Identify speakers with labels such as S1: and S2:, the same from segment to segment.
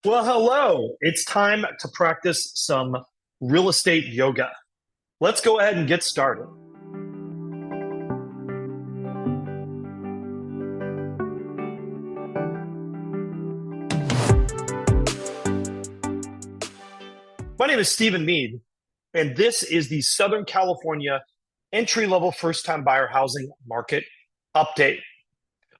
S1: Well, hello. It's time to practice some real estate yoga. Let's go ahead and get started. My name is Stephen Meade, and this is the Southern California entry-level first-time buyer housing market update.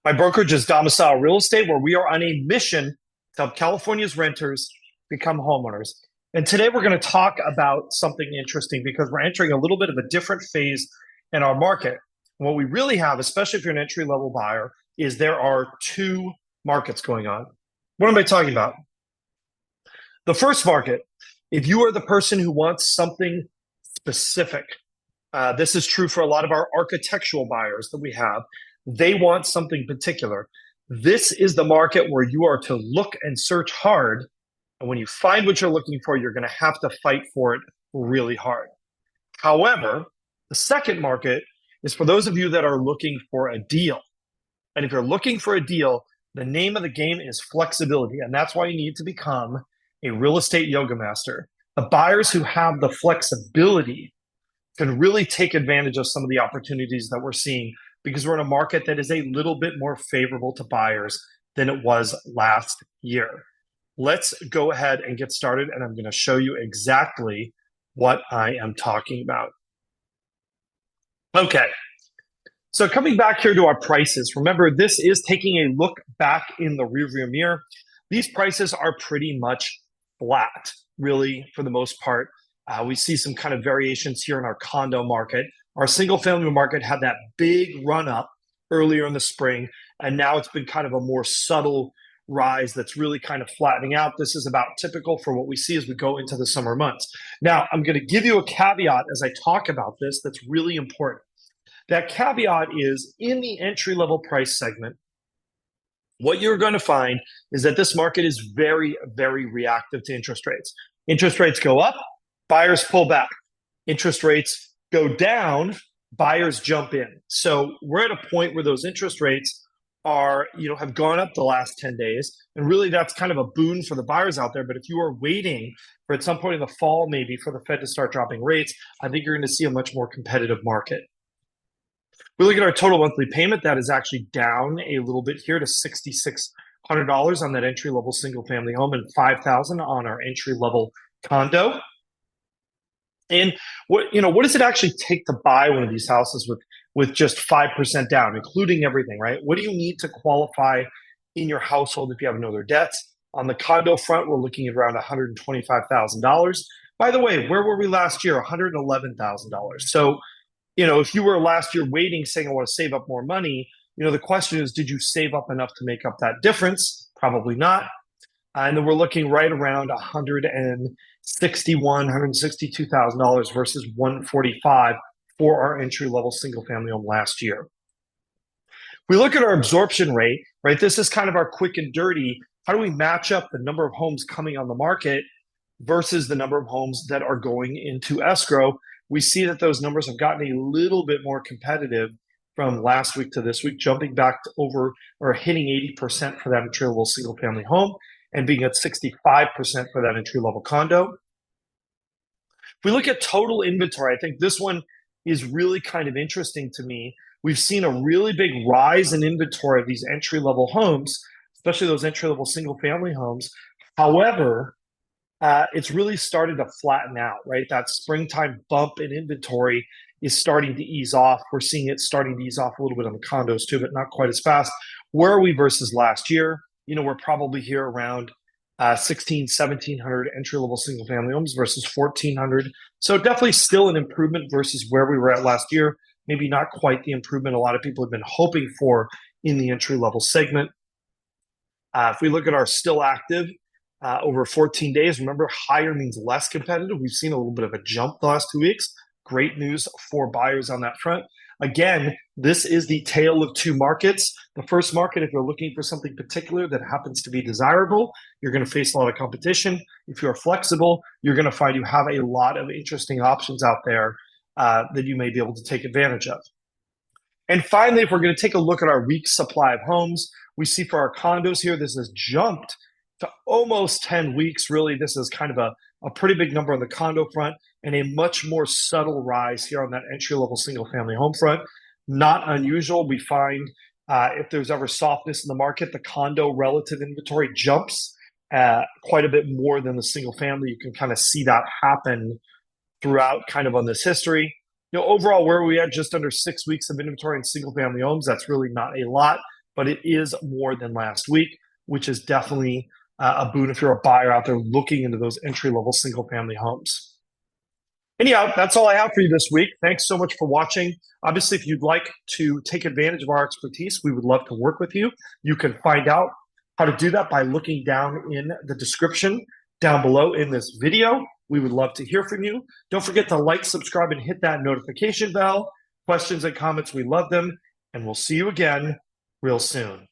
S1: My brokerage is Domicile Real Estate, where we are on a mission to help California's renters become homeowners. And today we're going to talk about something interesting because we're entering a little bit of a different phase in our market. And what we really have, especially if you're an entry-level buyer, is there are two markets going on. What am I talking about? The first market, if you are the person who wants something specific, this is true for a lot of our architectural buyers that we have. They want something particular. This is the market where you are to look and search hard. And when you find what you're looking for, you're going to have to fight for it really hard. However, the second market is for those of you that are looking for a deal. And if you're looking for a deal, the name of the game is flexibility. And that's why you need to become a real estate yoga master. The buyers who have the flexibility can really take advantage of some of the opportunities that we're seeing because we're in a market that is a little bit more favorable to buyers than it was last year. Let's go ahead and get started, and I'm going to show you exactly what I am talking about. Okay, so coming back here to our prices, remember this is taking a look back in the rearview mirror. These prices are pretty much flat, really, for the most part. We see some kind of variations here in our condo market. Our single family market had that big run up earlier in the spring, and now it's been kind of a more subtle rise that's really kind of flattening out. This is about typical for what we see as we go into the summer months. Now, I'm going to give you a caveat as I talk about this that's really important. That caveat is in the entry-level price segment, what you're going to find is that this market is very, very reactive to interest rates. Interest rates go up, buyers pull back. Interest rates go down, buyers jump in. So we're at a point where those interest rates have gone up the last 10 days. And really that's kind of a boon for the buyers out there. But if you are waiting for at some point in the fall, maybe for the Fed to start dropping rates, I think you're going to see a much more competitive market. We look at our total monthly payment, that is actually down a little bit here to $6,600 on that entry-level single-family home and $5,000 on our entry-level condo. And what does it actually take to buy one of these houses with just 5% down, including everything, right? What do you need to qualify in your household if you have no other debts? On the condo front, we're looking at around $125,000. By the way, where were we last year? $111,000. So, if you were last year waiting, saying, I want to save up more money, the question is, did you save up enough to make up that difference? Probably not. And then we're looking right around $162,000 versus $145,000 for our entry-level single-family home last year. We look at our absorption rate, right? This is kind of our quick and dirty. How do we match up the number of homes coming on the market versus the number of homes that are going into escrow? We see that those numbers have gotten a little bit more competitive from last week to this week, jumping back to over or hitting 80% for that entry-level single-family home and being at 65% for that entry-level condo. If we look at total inventory, I think this one is really kind of interesting to me. We've seen a really big rise in inventory of these entry-level homes, especially those entry-level single-family homes. However, it's really started to flatten out, right? That springtime bump in inventory is starting to ease off. We're seeing it starting to ease off a little bit on the condos too, but not quite as fast. Where are we versus last year? We're probably here around 1,700 entry-level single-family homes versus 1,400. So definitely still an improvement versus where we were at last year. Maybe not quite the improvement a lot of people have been hoping for in the entry-level segment. If we look at our still active, over 14 days, remember, higher means less competitive. We've seen a little bit of a jump the last 2 weeks. Great news for buyers on that front. Again, this is the tale of two markets. The first market, if you're looking for something particular that happens to be desirable, you're going to face a lot of competition. If you're flexible, you're going to find you have a lot of interesting options out there that you may be able to take advantage of. And finally, if we're going to take a look at our week's supply of homes, we see for our condos here, this has jumped to almost 10 weeks. Really, this is kind of a pretty big number on the condo front and a much more subtle rise here on that entry-level single-family home front. Not unusual. We find if there's ever softness in the market, the condo relative inventory jumps quite a bit more than the single-family. You can kind of see that happen throughout kind of on this history. Overall, where we at just under 6 weeks of inventory in single-family homes, that's really not a lot, but it is more than last week, which is definitely a boon if you're a buyer out there looking into those entry-level single-family homes. Anyhow, that's all I have for you this week. Thanks so much for watching. Obviously, if you'd like to take advantage of our expertise, we would love to work with you. You can find out how to do that by looking down in the description down below in this video. We would love to hear from you. Don't forget to like, subscribe, and hit that notification bell. Questions and comments, we love them. And we'll see you again real soon.